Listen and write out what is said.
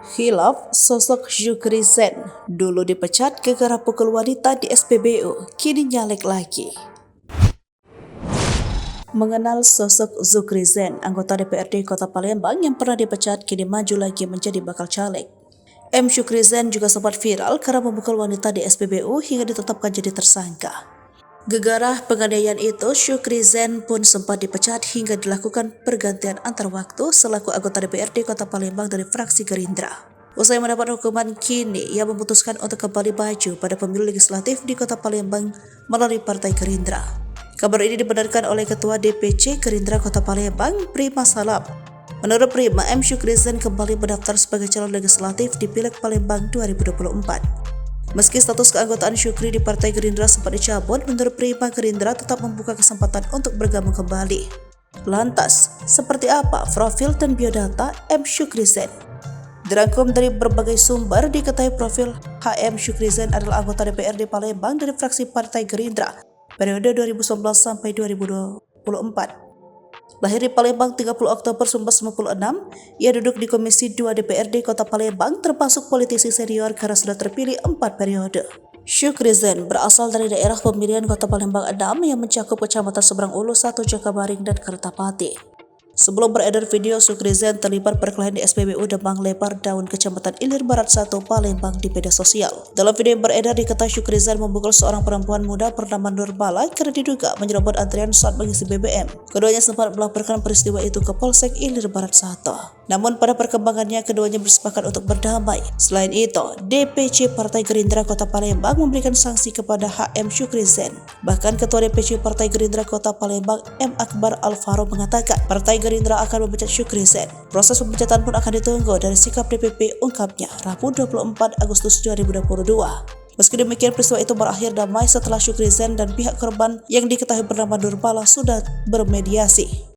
Hilaf sosok Syukri Zen, dulu dipecat gara-gara pukul wanita di SPBU, kini nyalek lagi. Mengenal sosok Syukri Zen, anggota DPRD Kota Palembang yang pernah dipecat kini maju lagi menjadi bakal caleg. M. Syukri Zen juga sempat viral karena memukul wanita di SPBU hingga ditetapkan jadi tersangka. Gegara penganiayaan itu, Syukri Zen pun sempat dipecat hingga dilakukan pergantian antar waktu selaku anggota DPRD Kota Palembang dari fraksi Gerindra. Usai mendapat hukuman, kini ia memutuskan untuk kembali maju pada pemilu legislatif di Kota Palembang melalui Partai Gerindra. Kabar ini dibenarkan oleh Ketua DPC Gerindra Kota Palembang, Prima Salam. Menurut Prima, M. Syukri Zen kembali mendaftar sebagai calon legislatif di Pileg Palembang 2024. Meski status keanggotaan Syukri di Partai Gerindra sempat dicabut, menurut Prima, Gerindra tetap membuka kesempatan untuk bergabung kembali. Lantas, seperti apa profil dan biodata M. Syukri Zen? Dirangkum dari berbagai sumber, diketahui profil HM Syukri Zen adalah anggota DPRD Palembang dari fraksi Partai Gerindra periode 2019 sampai 2024. Lahir di Palembang 30 Oktober 1996, ia duduk di Komisi 2 DPRD Kota Palembang, termasuk politisi senior karena sudah terpilih 4 periode. Syukri Zen berasal dari daerah pemilihan Kota Palembang 6 yang mencakup Kecamatan Seberang Ulu, 1 Jakabaring, dan Kertapati. Sebelum beredar video Syukri Zen terlibat perkelahian di SPBU Demang Lebar Daun Kecamatan Ilir Barat 1 Palembang di media sosial. Dalam video yang beredar, diketahui Syukri Zen memukul seorang perempuan muda bernama Nurbala karena diduga menyerobot antrian saat mengisi BBM. Keduanya sempat melaporkan peristiwa itu ke Polsek Ilir Barat 1. Namun pada perkembangannya keduanya bersepakat untuk berdamai. Selain itu, DPC Partai Gerindra Kota Palembang memberikan sanksi kepada HM Syukri Zen. Bahkan Ketua DPC Partai Gerindra Kota Palembang M. Akbar Alvaro mengatakan Partai Gerindra akan memecat Syukri Zen. Proses pemecatan pun akan ditunggu dari sikap DPP, ungkapnya Rabu 24 Agustus 2022. Meski demikian, peristiwa itu berakhir damai setelah Syukri Zen dan pihak korban yang diketahui bernama Nurbala sudah bermediasi.